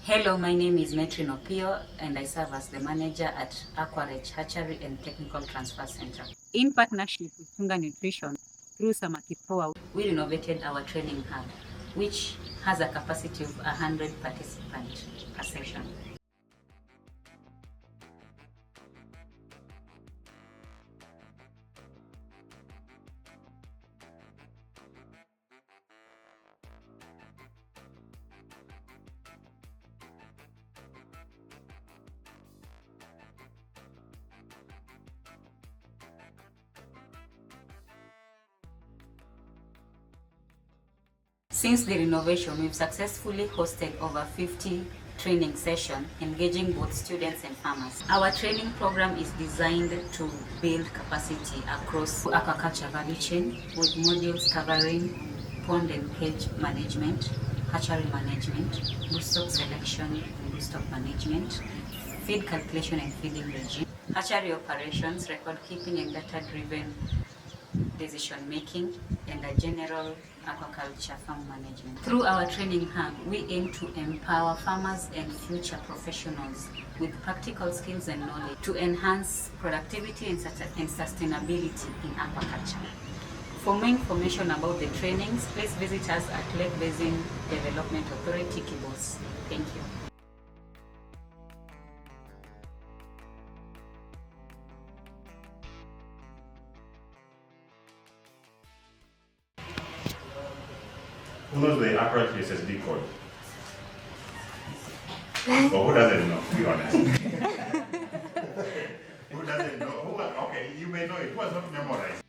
Hello, my name is Metrin Opio and I serve as the manager at Aquarech Hatchery and Technical Transfer Center. In partnership with Tunga Nutrition, through Samaki Power, we renovated our training hub, which has a capacity of 100 participants per session. Since the renovation, we've successfully hosted over 50 training sessions, engaging both students and farmers. Our training program is designed to build capacity across aquaculture value chain, with modules covering pond and cage management, hatchery management, broodstock selection and broodstock management, feed calculation and feeding regime, hatchery operations, record keeping and data-driven decision making, and a general aquaculture farm management. Through our training hub, we aim to empower farmers and future professionals with practical skills and knowledge to enhance productivity and sustainability in aquaculture. For more information about the trainings, please visit us at Lake Basin Development Authority, Kibos. Thank you. Who knows the Aquarech SSD code? Or who doesn't know? Be honest. Who doesn't know? Okay, you may know it. Who has not memorized?